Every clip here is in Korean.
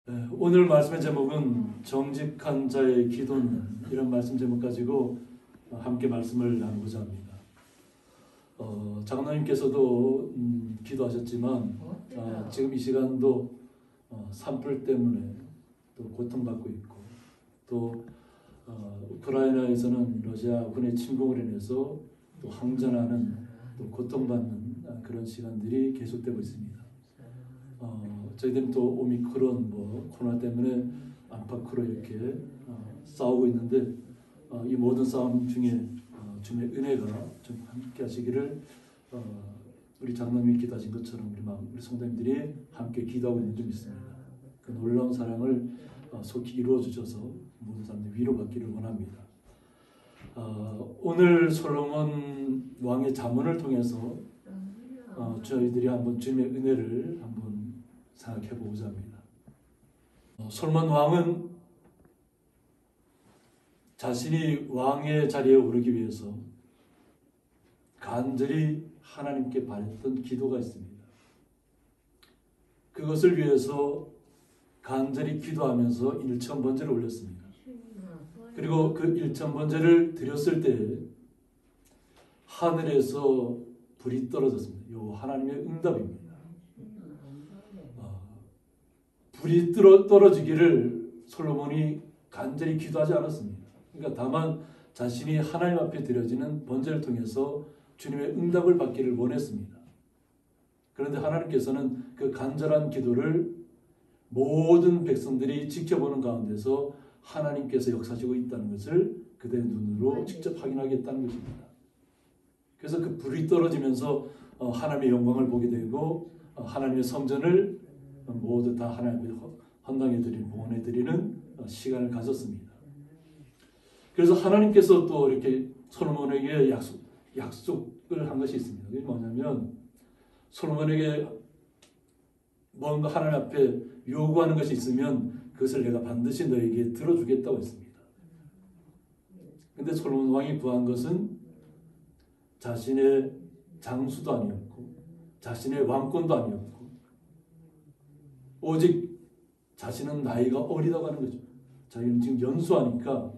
오늘 말씀의 제목은 정직한 자의 기도는, 이런 말씀 제목 가지고 함께 말씀을 나누고자 합니다. 장로님께서도 기도하셨지만 지금 이 시간도 산불 때문에 또 고통받고 있고, 또 우크라이나에서는 러시아군의 침공을 인해서 또 항전하는, 또 고통받는 그런 시간들이 계속되고 있습니다. 저희들은 또 오미크론, 코로나 때문에 안팎으로 이렇게 싸우고 있는데, 이 모든 싸움 중에 주님의 은혜가 좀 함께 하시기를 우리 장로님이 기도하신 것처럼 우리 성도님들이 함께 기도하고 있는 줄 믿습니다. 그 놀라운 사랑을 속히 이루어 주셔서 모든 사람들이 위로받기를 원합니다. 오늘 솔로몬 왕의 잠언을 통해서 저희들이 한번 주님의 은혜를 한번 생각해 보고자 합니다. 솔로몬 왕은 자신이 왕의 자리에 오르기 위해서 간절히 하나님께 바랬던 기도가 있습니다. 그것을 위해서 간절히 기도하면서 일천번제를 올렸습니다. 그리고 그 일천번제를 드렸을 때 하늘에서 불이 떨어졌습니다. 이 하나님의 응답입니다. 불이 떨어지기를 솔로몬이 간절히 기도하지 않았습니다. 그러니까 다만 자신이 하나님 앞에 드려지는 번제를 통해서 주님의 응답을 받기를 원했습니다. 그런데 하나님께서는 그 간절한 기도를 모든 백성들이 지켜보는 가운데서 하나님께서 역사하시고 있다는 것을 그들의 눈으로 직접 확인하겠다는 것입니다. 그래서 그 불이 떨어지면서 하나님의 영광을 보게 되고 하나님의 성전을 모두 다 하나님께 헌당해드리는, 봉헌해드리는 시간을 가졌습니다. 그래서 하나님께서 또 이렇게 솔로몬에게 약속을 한 것이 있습니다. 그게 뭐냐면, 솔로몬에게 뭔가 하나님 앞에 요구하는 것이 있으면 그것을 내가 반드시 너에게 들어주겠다고 했습니다. 근데 솔로몬 왕이 구한 것은 자신의 장수도 아니었고 자신의 왕권도 아니었고, 오직 자신은 나이가 어리다고 하는 거죠. 자기는 지금 연수하니까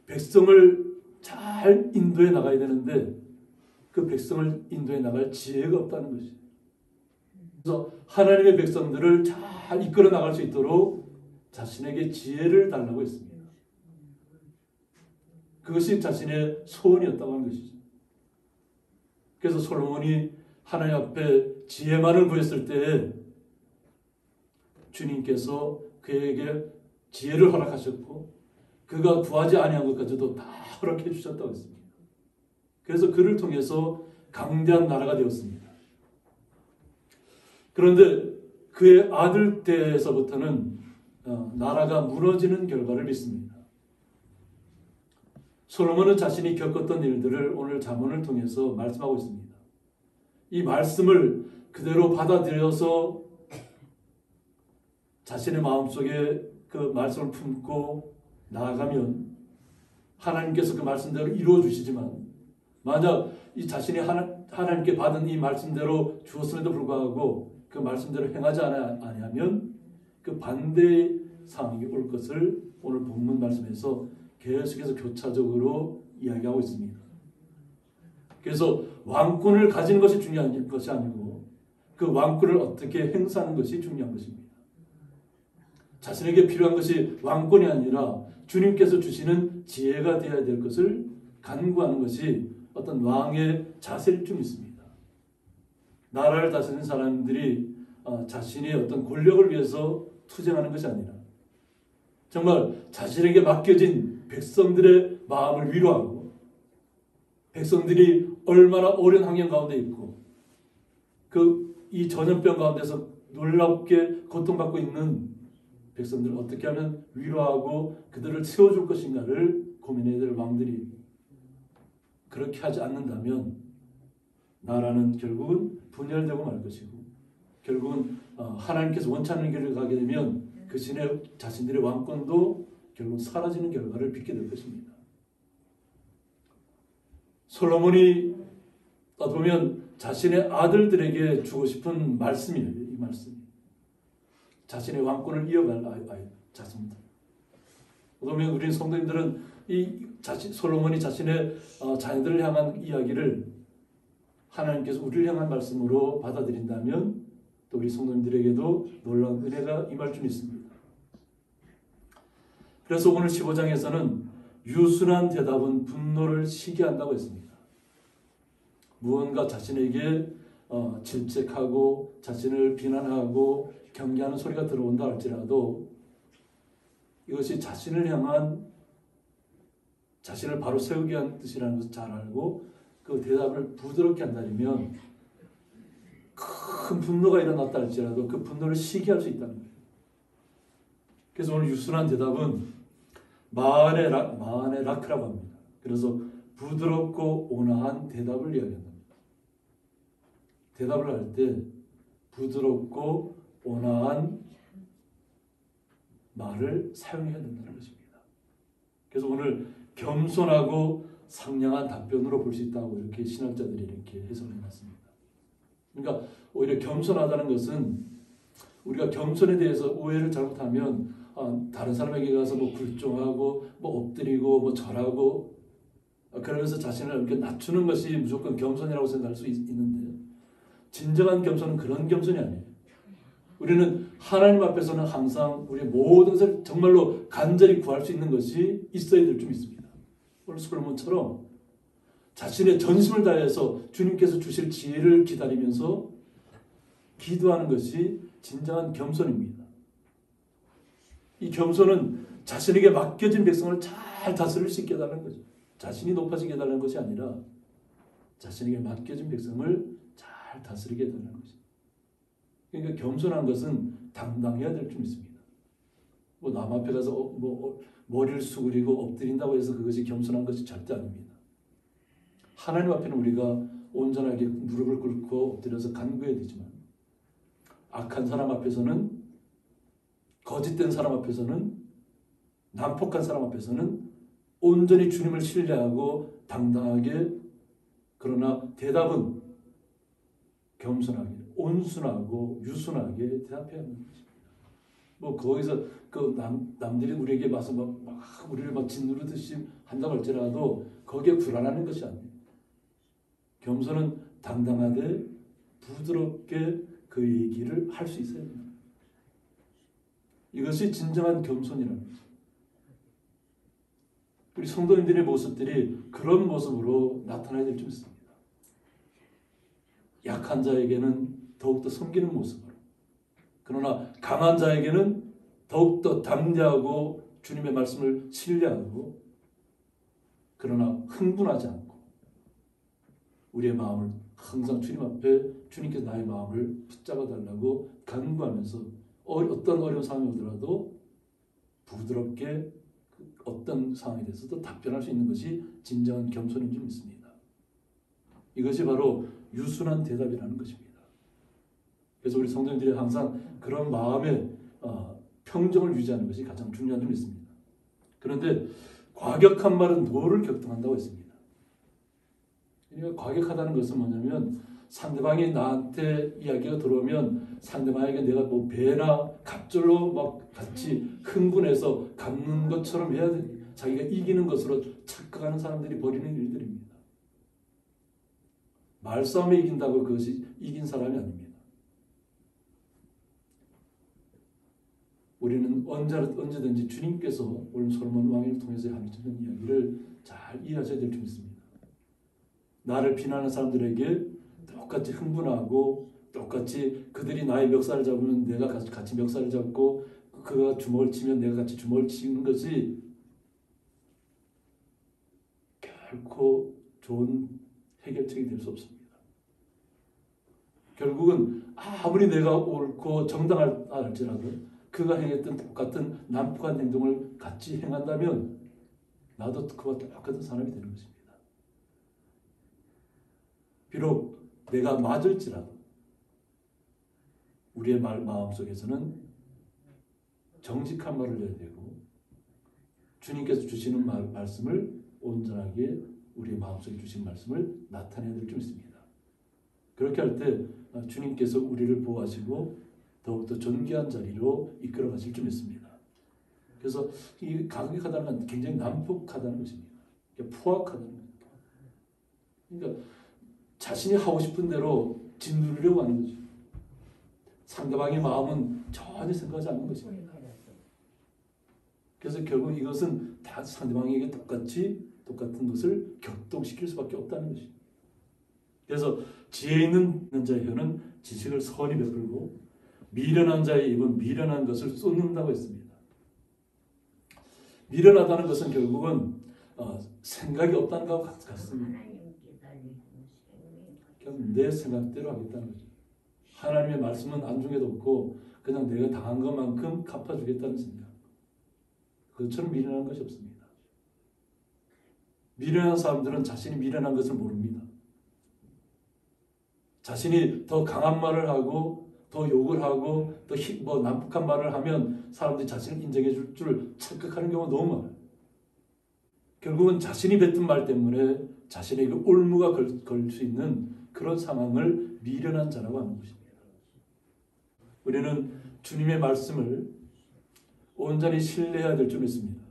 백성을 잘 인도해 나가야 되는데 그 백성을 인도해 나갈 지혜가 없다는 것이죠. 그래서 하나님의 백성들을 잘 이끌어 나갈 수 있도록 자신에게 지혜를 달라고 했습니다. 그것이 자신의 소원이었다고 하는 것이죠. 그래서 솔로몬이 하나님 앞에 지혜만을 구했을 때 주님께서 그에게 지혜를 허락하셨고, 그가 구하지 아니한 것까지도 다 허락해 주셨다고 했습니다. 그래서 그를 통해서 강대한 나라가 되었습니다. 그런데 그의 아들 때에서부터는 나라가 무너지는 결과를 빚습니다. 솔로몬은 자신이 겪었던 일들을 오늘 잠언을 통해서 말씀하고 있습니다. 이 말씀을 그대로 받아들여서 자신의 마음속에 그 말씀을 품고 나아가면 하나님께서 그 말씀대로 이루어 주시지만, 만약 이 자신이 하나님께 받은 이 말씀대로 주었음에도 불구하고 그 말씀대로 행하지 아니하면 그 반대의 상황이 올 것을 오늘 본문 말씀에서 계속해서 교차적으로 이야기하고 있습니다. 그래서 왕권을 가지는 것이 중요한 것이 아니고 그 왕권을 어떻게 행사하는 것이 중요한 것입니다. 자신에게 필요한 것이 왕권이 아니라 주님께서 주시는 지혜가 되어야 될 것을 간구하는 것이 어떤 왕의 자세일 줄 믿습니다. 나라를 다스리는 사람들이 자신의 어떤 권력을 위해서 투쟁하는 것이 아니라 정말 자신에게 맡겨진 백성들의 마음을 위로하고, 백성들이 얼마나 어려운 환경 가운데 있고 이 전염병 가운데서 놀랍게 고통받고 있는 백성들을 어떻게 하면 위로하고 그들을 세워줄 것인가를 고민해야 될 왕들이, 그렇게 하지 않는다면 나라는 결국은 분열되고 말 것이고, 결국은 하나님께서 원치 않는 길을 가게 되면 그 자신들의 왕권도 결국 사라지는 결과를 빚게 될 것입니다. 솔로몬이 보면 자신의 아들들에게 주고 싶은 말씀이에요. 이 말씀. 자신의 왕권을 이어갈 자손들. 그러면 우리 성도님들은 솔로몬이 자신의 자녀들을 향한 이야기를 하나님께서 우리를 향한 말씀으로 받아들인다면 또 우리 성도님들에게도 놀라운 은혜가 임할 줄 믿습니다. 그래서 오늘 15장에서는 유순한 대답은 분노를 시게 한다고 했습니다. 무언가 자신에게 질책하고 자신을 비난하고 경계하는 소리가 들어온다 할지라도 이것이 자신을 향한 자신을 바로 세우게 한 뜻이라는 것을 잘 알고 그 대답을 부드럽게 한다면 큰 분노가 일어났다 할지라도 그 분노를 시기할 수 있다는 거예요. 그래서 오늘 유순한 대답은 마안의 라크라고 합니다. 그래서 부드럽고 온화한 대답을 이야기한다. 대답을 할 때 부드럽고 온화한 말을 사용해야 된다는 것입니다. 그래서 오늘 겸손하고 상냥한 답변으로 볼 수 있다고 이렇게 신학자들이 이렇게 해석해 놨습니다. 그러니까 오히려 겸손하다는 것은 우리가 겸손에 대해서 오해를 잘못하면 다른 사람에게 가서 뭐 굴종하고 뭐 엎드리고 뭐 절하고 그러면서 자신을 이렇게 낮추는 것이 무조건 겸손이라고 생각할 수 있는데 진정한 겸손은 그런 겸손이 아니에요. 우리는 하나님 앞에서는 항상 우리의 모든 것을 정말로 간절히 구할 수 있는 것이 있어야 될 줄 믿습니다. 오늘 솔로몬처럼 자신의 전심을 다해서 주님께서 주실 지혜를 기다리면서 기도하는 것이 진정한 겸손입니다. 이 겸손은 자신에게 맡겨진 백성을 잘 다스릴 수 있게 해달라는 거죠. 자신이 높아지게 해달라는 것이 아니라 자신에게 맡겨진 백성을 잘 다스리게 해달라는 것이죠. 그러니까 겸손한 것은 당당해야 될 줄 믿습니다. 뭐 남 앞에 가서 머리를 수그리고 엎드린다고 해서 그것이 겸손한 것이 절대 아닙니다. 하나님 앞에는 우리가 온전하게 무릎을 꿇고 엎드려서 간구해야 되지만 악한 사람 앞에서는 거짓된 사람 앞에서는 난폭한 사람 앞에서는 온전히 주님을 신뢰하고 당당하게 그러나 대답은 겸손하게 온순하고 유순하게 대답해야 하는 것입니다. 뭐 거기서 그 남들이 우리에게 와서 막 우리를 막 짓누르듯이 한다고 할지라도 거기에 불안하는 것이 아니에요. 겸손은 당당하되 부드럽게 그 얘기를 할 수 있어야 됩니다. 이것이 진정한 겸손이라는 거죠. 우리 성도님들의 모습들이 그런 모습으로 나타나야 될 줄 믿습니다. 약한 자에게는 더욱더 섬기는 모습으로 그러나 강한 자에게는 더욱더 담대하고 주님의 말씀을 신뢰하고 그러나 흥분하지 않고 우리의 마음을 항상 주님 앞에 주님께서 나의 마음을 붙잡아 달라고 간구하면서 어떤 어려운 상황이 오더라도 부드럽게 어떤 상황에 대해서도 답변할 수 있는 것이 진정한 겸손인 줄 믿습니다. 이것이 바로 유순한 대답이라는 것입니다. 그래서 우리 성도님들이 항상 그런 마음의 평정을 유지하는 것이 가장 중요한 줄 믿습니다. 그런데 과격한 말은 노를 격동한다고 했습니다. 그러니까 과격하다는 것은 뭐냐면 상대방이 나한테 이야기가 들어오면 상대방에게 내가 뭐 배나 갑절로 막 같이 흥분해서 갚는 것처럼 해야 돼. 자기가 이기는 것으로 착각하는 사람들이 벌이는 일들입니다. 말싸움에 이긴다고 그것이 이긴 사람이 아닙니다. 우리는 언제든지 주님께서 오늘 솔로몬 왕을 통해서 하시는 이야기를 잘 이해하셔야 될 줄 믿습니다. 나를 비난하는 사람들에게 똑같이 흥분하고 똑같이 그들이 나의 멱살을 잡으면 내가 같이 멱살을 잡고 그가 주먹을 치면 내가 같이 주먹을 치는 것이 결코 좋은 해결책이 될 수 없습니다. 결국은 아무리 내가 옳고 정당할지라도 그가 행했던 똑같은 난폭한 행동을 같이 행한다면 나도 그와 똑같은 사람이 되는 것입니다. 비록 내가 맞을지라도 우리의 마음속에서는 정직한 말을 해야 되고 주님께서 주시는 말씀을 온전하게 우리의 마음속에 주신 말씀을 나타내야 될 줄 믿습니다. 그렇게 할 때 주님께서 우리를 보호하시고 더욱더 존귀한 자리로 이끌어 가실 줄 믿습니다. 그래서 이 가격하다는 건 굉장히 난폭하다는 것입니다. 포악하다는 겁니다. 그러니까 자신이 하고 싶은 대로 짓누르려고 하는 거죠. 상대방의 마음은 전혀 생각하지 않는 것입니다. 그래서 결국 이것은 다 상대방에게 똑같은 것을 격동시킬 수밖에 없다는 것입니다. 그래서 지혜 있는 자의 혀는 지식을 선히 베풀고 미련한 자의 입은 미련한 것을 쏟는다고 했습니다. 미련하다는 것은 결국은 생각이 없다는 것과 같습니다. 그냥 내 생각대로 하겠다는 거죠. 하나님의 말씀은 안중에도 없고 그냥 내가 당한 것만큼 갚아주겠다는 생각. 그것처럼 미련한 것이 없습니다. 미련한 사람들은 자신이 미련한 것을 모릅니다. 자신이 더 강한 말을 하고 더 욕을 하고 더 난폭한 말을 하면 사람들이 자신을 인정해 줄 줄 착각하는 경우가 너무 많아요. 결국은 자신이 뱉은 말 때문에 자신에게 올무가 걸 수 있는 그런 상황을 미련한 자라고 하는 것입니다. 우리는 주님의 말씀을 온전히 신뢰해야 될 줄 믿습니다.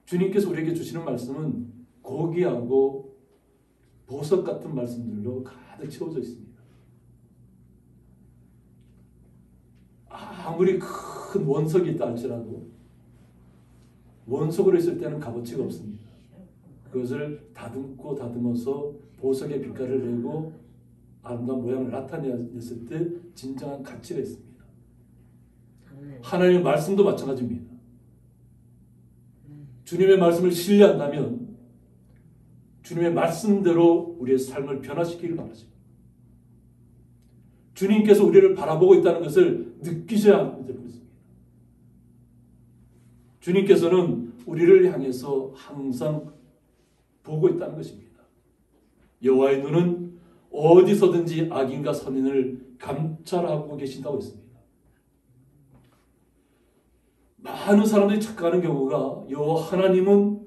주님께서 우리에게 주시는 말씀은 고귀하고 보석 같은 말씀들로 가득 채워져 있습니다. 아무리 큰 원석이 있다 할지라도 원석으로 있을 때는 값어치가 없습니다. 그것을 다듬어서 보석의 빛깔을 내고 아름다운 모양을 나타냈을 때 진정한 가치가 있습니다. 하나님의 말씀도 마찬가지입니다. 주님의 말씀을 신뢰한다면 주님의 말씀대로 우리의 삶을 변화시키길 바라십니다. 주님께서 우리를 바라보고 있다는 것을 느끼셔야 될 것입니다. 주님께서는 우리를 향해서 항상 보고 있다는 것입니다. 여호와의 눈은 어디서든지 악인과 선인을 감찰하고 계신다고 했습니다. 많은 사람들이 착각하는 경우가 여호와 하나님은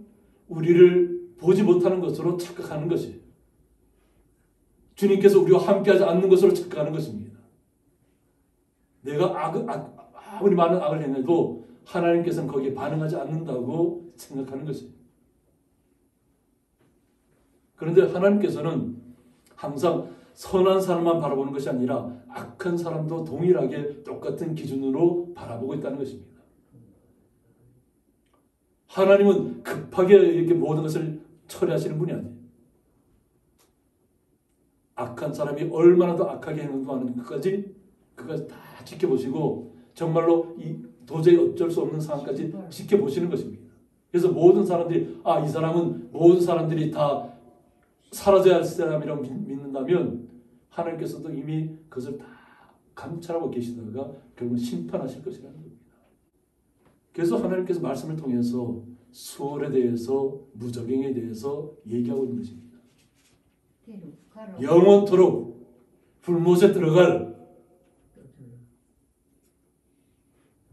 우리를 보지 못하는 것으로 착각하는 것이에요. 주님께서 우리와 함께하지 않는 것으로 착각하는 것입니다. 내가 아무리 많은 악을 행해도 하나님께서는 거기에 반응하지 않는다고 생각하는 것이에요. 그런데 하나님께서는 항상 선한 사람만 바라보는 것이 아니라 악한 사람도 동일하게 똑같은 기준으로 바라보고 있다는 것입니다. 하나님은 급하게 이렇게 모든 것을 처리하시는 분이 아니에요. 악한 사람이 얼마나 더 악하게 행동하는 것까지 다 지켜보시고 정말로 도저히 어쩔 수 없는 상황까지 지켜보시는 것입니다. 그래서 모든 사람들이 이 사람은 모든 사람들이 다 사라져야 할 사람이라고 믿는다면 하나님께서도 이미 그것을 다 감찰하고 계시다가 결국 심판하실 것이라는 겁니다. 그래서 하나님께서 말씀을 통해서 수월에 대해서 무적행에 대해서 얘기하고 있는 것입니다. 영원토록 불못에 들어갈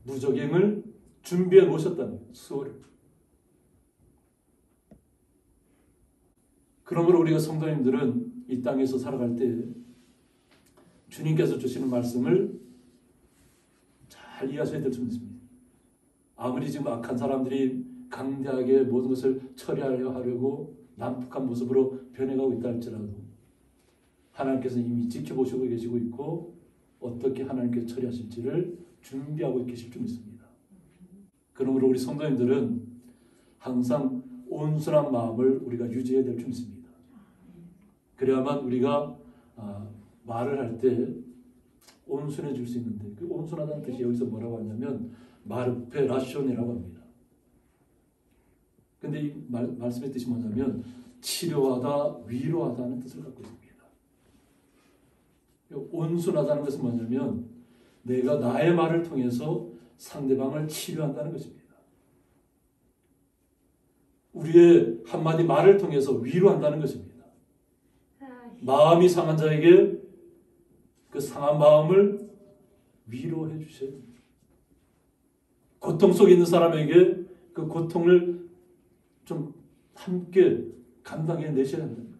무적행을 준비해 놓으셨다는 수월을. 그러므로 우리가 성도님들은 이 땅에서 살아갈 때 주님께서 주시는 말씀을 잘 이해하셔야 될 줄 믿습니다. 아무리 지금 악한 사람들이 강대하게 모든 것을 처리하려고 난폭한 모습으로 변해가고 있다 할지라도 하나님께서 이미 지켜보시고 계시고 있고 어떻게 하나님께서 처리하실지를 준비하고 계실 줄 믿습니다. 그러므로 우리 성도님들은 항상 온순한 마음을 우리가 유지해야 될 줄 믿습니다. 그래야만 우리가 말을 할 때 온순해질 수 있는데 그 온순하다는 뜻이 여기서 뭐라고 하냐면 마르페 라시온이라고 합니다. 근데 이 말씀의 뜻이 뭐냐면 치료하다, 위로하다는 뜻을 갖고 있습니다. 온순하다는 것은 뭐냐면 내가 나의 말을 통해서 상대방을 치료한다는 것입니다. 우리의 한마디 말을 통해서 위로한다는 것입니다. 마음이 상한 자에게 그 상한 마음을 위로해 주셔야 됩니다. 고통 속에 있는 사람에게 그 고통을 좀 함께 감당해 내셔야 한다는 거죠.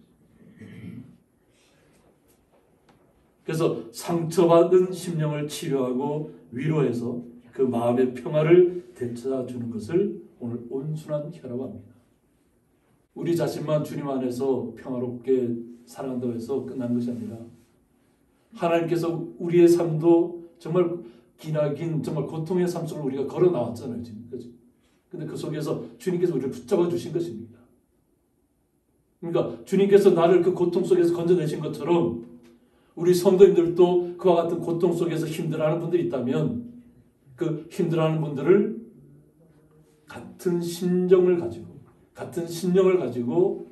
그래서 상처받은 심령을 치료하고 위로해서 그 마음의 평화를 되찾아주는 것을 오늘 온순한 혀라고 합니다. 우리 자신만 주님 안에서 평화롭게 살아간다고 해서 끝난 것이 아니라 하나님께서 우리의 삶도 정말 기나긴 정말 고통의 삶 속을 우리가 걸어 나왔잖아요. 지금. 근데 그 속에서 주님께서 우리를 붙잡아 주신 것입니다. 그러니까 주님께서 나를 그 고통 속에서 건져내신 것처럼 우리 성도님들도 그와 같은 고통 속에서 힘들어하는 분들이 있다면 그 힘들어하는 분들을 같은 심정을 가지고 같은 신령을 가지고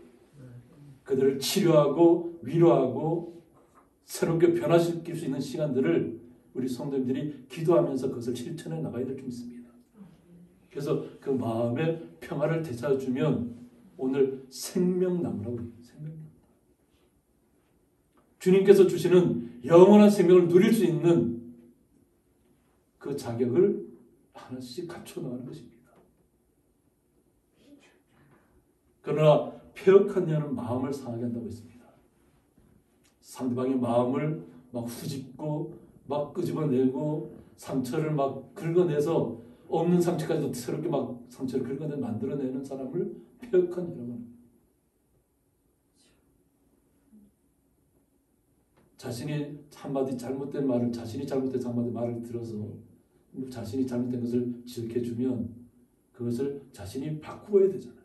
그들을 치료하고 위로하고 새롭게 변화시킬 수 있는 시간들을 우리 성도님들이 기도하면서 그것을 실천해 나가야 될 줄 믿습니다. 그래서 그 마음의 평화를 되찾아주면 오늘 생명나무라고 해요. 생명나무. 주님께서 주시는 영원한 생명을 누릴 수 있는 그 자격을 하나씩 갖춰 나가는 것입니다. 그러나 폐역한 자는 마음을 상하게 한다고 했습니다. 상대방의 마음을 막 후집고 막 끄집어내고 상처를 막 긁어내서 없는 상처까지도 새롭게 막 상처를 긁어내 만들어내는 사람을 폐역한 자라고 합니다. 자신이 한마디 잘못된 말을 자신이 잘못된 한마디 말을 들어서 자신이 잘못된 것을 지적해주면 그것을 자신이 바꾸어야 되잖아요.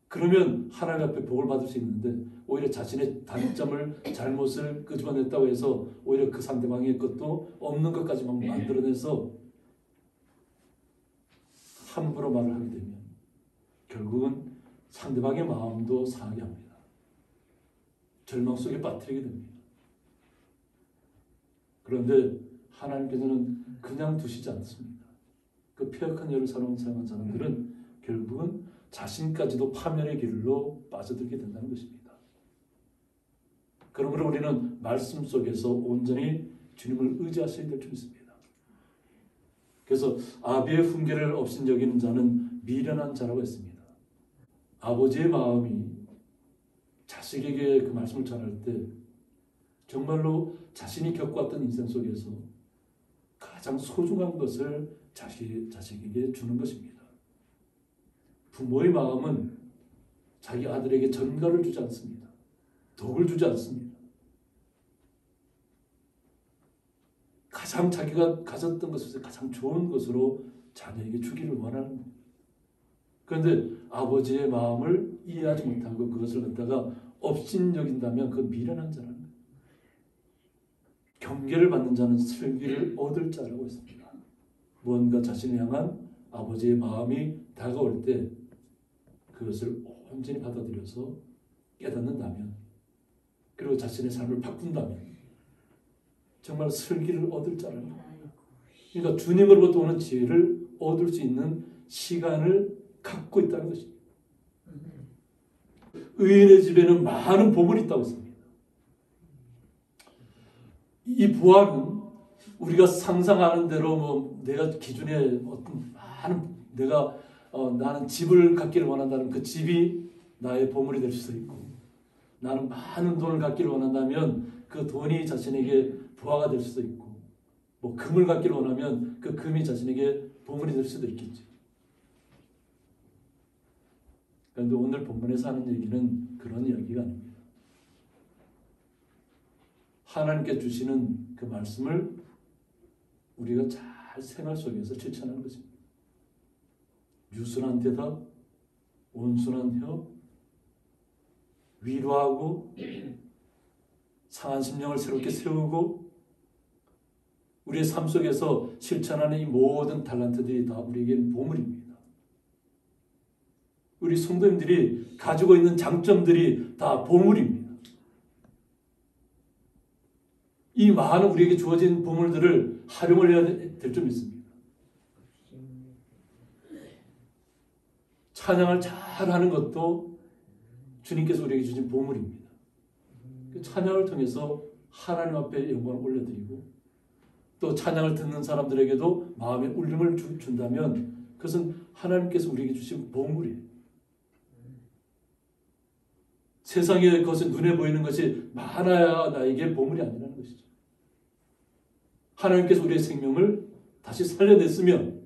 그러면 하나님 앞에 복을 받을 수 있는데 오히려 자신의 단점을 잘못을 끄집어냈다고 해서 오히려 그 상대방의 것도 없는 것까지 막 만들어내서 함부로 말을 하게 되면 결국은 상대방의 마음도 상하게 합니다. 절망 속에 빠뜨리게 됩니다. 그런데 하나님께서는 그냥 두시지 않습니다. 그 폐역한 열을 사랑하는 사람들은 결국은 자신까지도 파멸의 길로 빠져들게 된다는 것입니다. 그러므로 우리는 말씀 속에서 온전히 주님을 의지하셔야 될 줄 믿습니다. 그래서 아비의 훈계를 없인 여기는 자는 미련한 자라고 했습니다. 아버지의 마음이 자식에게 그 말씀을 전할 때 정말로 자신이 겪어왔던 인생 속에서 가장 소중한 것을 자식에게 주는 것입니다. 부모의 마음은 자기 아들에게 전가를 주지 않습니다. 독을 주지 않습니다. 가장 자기가 가졌던 것에서 가장 좋은 것으로 자녀에게 주기를 원하는 겁니다. 그런데 아버지의 마음을 이해하지 못하고 그것을 갖다가 업신여긴다면 그 미련한 자라는 거예요. 경계를 받는 자는 슬기를 얻을 자라고 했습니다. 무언가 자신을 향한 아버지의 마음이 다가올 때 그것을 온전히 받아들여서 깨닫는다면 그리고 자신의 삶을 바꾼다면 정말 슬기를 얻을 자라는 거예요. 그러니까 주님으로부터 오는 지혜를 얻을 수 있는 시간을 갖고 있다는 것입니다. 의인의 집에는 많은 보물이 있다고 했습니다. 이 부활은 우리가 상상하는 대로 뭐 내가 기준에 어떤 많은 내가 나는 집을 갖기를 원한다는 그 집이 나의 보물이 될 수도 있고 나는 많은 돈을 갖기를 원한다면 그 돈이 자신에게 부하가 될 수도 있고 뭐 금을 갖기를 원하면 그 금이 자신에게 보물이 될 수도 있겠죠. 그런데 오늘 본문에서 하는 얘기는 그런 이야기가 아닙니다. 하나님께 주시는 그 말씀을 우리가 잘 생활 속에서 실천하는 것입니다. 유순한 대답, 온순한 혀, 위로하고 상한 심령을 새롭게 세우고 우리의 삶 속에서 실천하는 이 모든 탤런트들이 다 우리에게는 보물입니다. 우리 성도님들이 가지고 있는 장점들이 다 보물입니다. 이 많은 우리에게 주어진 보물들을 활용을 해야 될 줄 믿습니다. 찬양을 잘하는 것도 주님께서 우리에게 주신 보물입니다. 그 찬양을 통해서 하나님 앞에 영광을 올려드리고 또 찬양을 듣는 사람들에게도 마음의 울림을 준다면 그것은 하나님께서 우리에게 주신 보물이에요. 세상의 것이 눈에 보이는 것이 많아야 나에게 보물이 아니라는 것이죠. 하나님께서 우리의 생명을 다시 살려냈으면,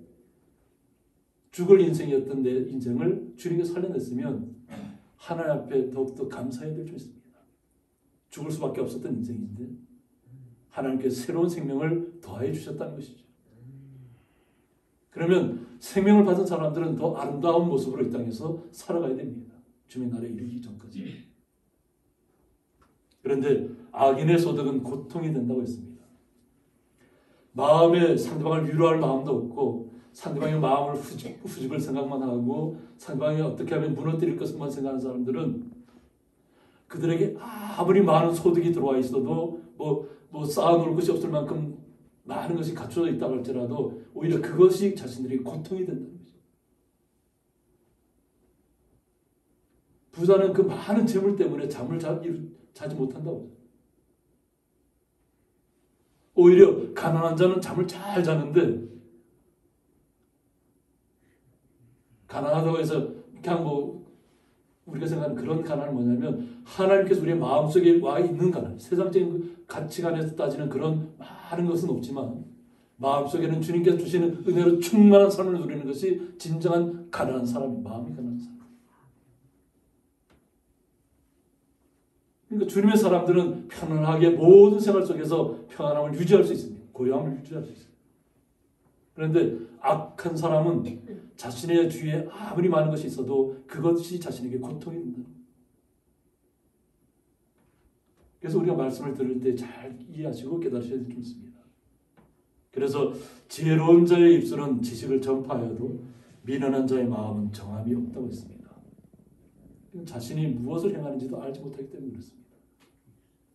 죽을 인생이었던 내 인생을 주님께서 살려냈으면 하나님 앞에 더욱더 감사해야 될 줄 있습니다. 죽을 수밖에 없었던 인생인데 하나님께서 새로운 생명을 더하여 주셨다는 것이죠. 그러면 생명을 받은 사람들은 더 아름다운 모습으로 이 땅에서 살아가야 됩니다. 주님의 나라에 이르기 전까지. 그런데 악인의 소득은 고통이 된다고 했습니다. 마음에 상대방을 위로할 마음도 없고 상대방의 마음을 후집을 생각만 하고 상대방이 어떻게 하면 무너뜨릴 것만 생각하는 사람들은 그들에게 아무리 많은 소득이 들어와 있어도 뭐 쌓아놓을 것이 없을 만큼 많은 것이 갖춰져 있다고 할지라도 오히려 그것이 자신들에게 고통이 된다는 거죠. 부자는 그 많은 재물 때문에 잠을 자지 못한다고. 오히려 가난한 자는 잠을 잘 자는데, 가난하다고 해서 그냥 우리가 생각하는 그런 가난은 뭐냐면 하나님께서 우리의 마음속에 와 있는 가난, 세상적인 가치관에서 따지는 그런 많은 것은 없지만 마음속에는 주님께서 주시는 은혜로 충만한 삶을 누리는 것이 진정한 가난한 사람이, 마음이 가난한 사람. 그러니까 주님의 사람들은 편안하게 모든 생활 속에서 평안함을 유지할 수 있습니다. 고요함을 유지할 수 있습니다. 그런데 악한 사람은 자신의 주위에 아무리 많은 것이 있어도 그것이 자신에게 고통이 된다. 그래서 우리가 말씀을 들을 때 잘 이해하시고 깨달으셔야 될 줄 있습니다. 그래서 지혜로운 자의 입술은 지식을 전파하여도 미련한 자의 마음은 정함이 없다고 했습니다. 자신이 무엇을 행하는지도 알지 못하기 때문에 그렇습니다.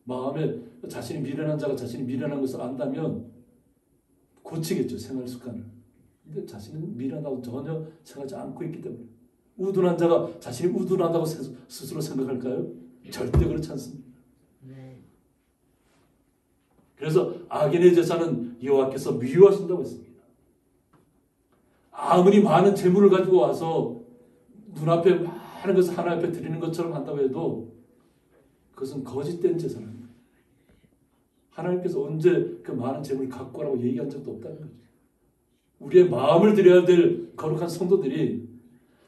마음에 자신이 미련한 자가 자신이 미련한 것을 안다면 고치겠죠, 생활 습관을. 근데 자신은 미련하다고 전혀 생각하지 않고 있기 때문에. 우둔한 자가 자신이 우둔하다고 스스로 생각할까요? 절대 그렇지 않습니다. 그래서 악인의 제사는 여호와께서 미워하신다고 했습니다. 아무리 많은 재물을 가지고 와서 눈앞에 많은 것을 하나님 앞에 드리는 것처럼 한다고 해도 그것은 거짓된 제사라는 거예요. 하나님께서 언제 그 많은 재물을 갖고 오라고 얘기한 적도 없다는 거죠. 우리의 마음을 드려야 될 거룩한 성도들이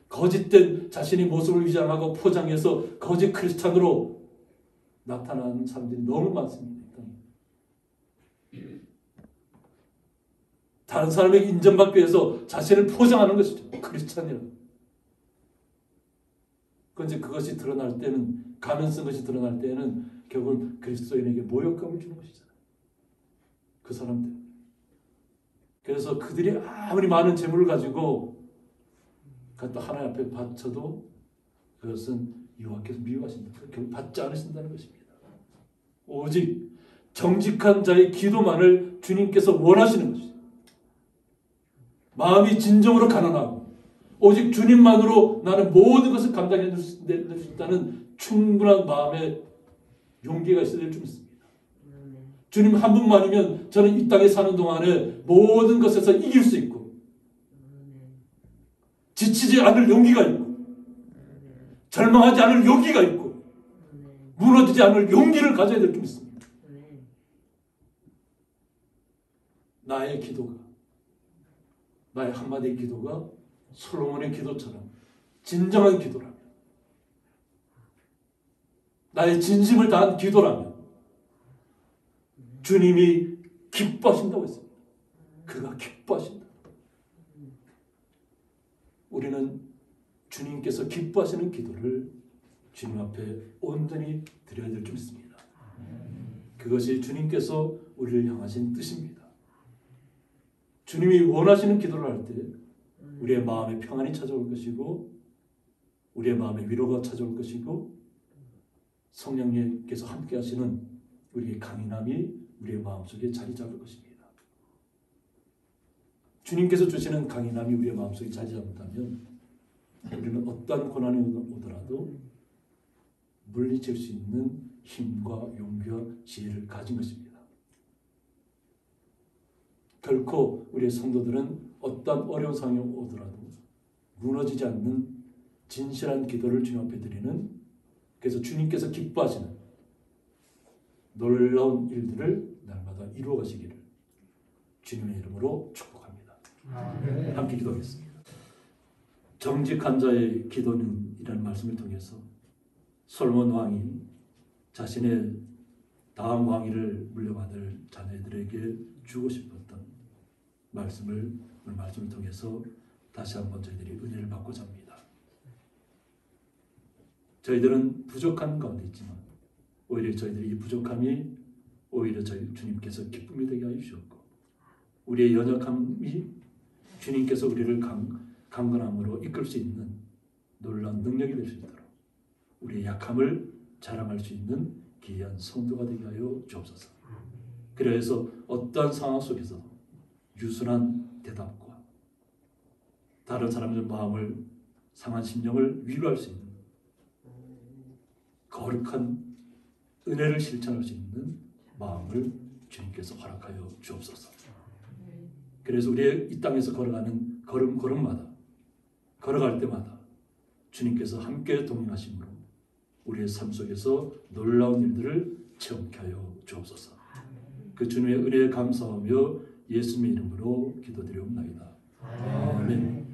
거짓된 자신의 모습을 위장하고 포장해서 거짓 크리스찬으로 나타나는 사람들이 너무 많습니다. 다른 사람에게 인정받기 위해서 자신을 포장하는 것이죠. 크리스찬이라고. 그런데 그것이 드러날 때는, 가면 쓴 것이 드러날 때는 결국은 그리스도인에게 모욕감을 주는 것이잖아요. 그 사람들. 그래서 그들이 아무리 많은 재물을 가지고 갖다 하나님 앞에 바쳐도 그것은 여호와께서 미워하신다. 결국 받지 않으신다는 것입니다. 오직 정직한 자의 기도만을 주님께서 원하시는 것이죠. 마음이 진정으로 가난하고 오직 주님만으로 나는 모든 것을 감당해 줄 수 있다는 충분한 마음의 용기가 있어야 될 줄 믿습니다. 주님 한 분만이면 저는 이 땅에 사는 동안에 모든 것에서 이길 수 있고 지치지 않을 용기가 있고 절망하지 않을 용기가 있고 무너지지 않을 용기를 가져야 될 줄 믿습니다. 나의 기도가, 나의 한마디의 기도가 솔로몬의 기도처럼 진정한 기도라면, 나의 진심을 다한 기도라면 주님이 기뻐하신다고 했습니다. 그가 기뻐하신다. 우리는 주님께서 기뻐하시는 기도를 주님 앞에 온전히 드려야 될 줄 믿습니다. 그것이 주님께서 우리를 향하신 뜻입니다. 주님이 원하시는 기도를 할 때 우리의 마음에 평안이 찾아올 것이고 우리의 마음에 위로가 찾아올 것이고 성령님께서 함께 하시는 우리의 강인함이 우리의 마음속에 자리 잡을 것입니다. 주님께서 주시는 강인함이 우리의 마음속에 자리 잡는다면 우리는 어떠한 고난이 오더라도 물리칠 수 있는 힘과 용기와 지혜를 가진 것입니다. 결코 우리의 성도들은 어떤 어려운 상황이 오더라도 무너지지 않는 진실한 기도를 주님 앞에 드리는 그래서 주님께서 기뻐하시는 놀라운 일들을 날마다 이루어 가시기를 주님의 이름으로 축복합니다. 함께 기도하겠습니다. 정직한 자의 기도는이라는 말씀을 통해서 솔omon 왕이 자신의 다음 왕위를 물려받을 자녀들에게 주고 싶었던 말씀을 오늘 말씀을 통해서 다시 한번 저희들이 은혜를 받고자 합니다. 저희들은 부족한 가운데 있지만 오히려 저희들이 이 부족함이 오히려 저희 주님께서 기쁨이 되게 하여 주셨고 우리의 연약함이 주님께서 우리를 강건함으로 이끌 수 있는 놀라운 능력이 될 수 있도록 우리의 약함을 자랑할 수 있는 귀한 성도가 되게 하여 주옵소서. 그래서 어떠한 상황 속에서도 유순한 대답과 다른 사람들 마음을 상한 심령을 위로할 수 있는 거룩한 은혜를 실천할 수 있는 마음을 주님께서 허락하여 주옵소서. 그래서 우리의 이 땅에서 걸어가는 걸음마다 걸어갈 때마다 주님께서 함께 동행하심으로 우리의 삶 속에서 놀라운 일들을 체험케 하여 주옵소서. 그 주님의 은혜에 감사하며 예수님의 이름으로 기도드리옵나이다. 아멘.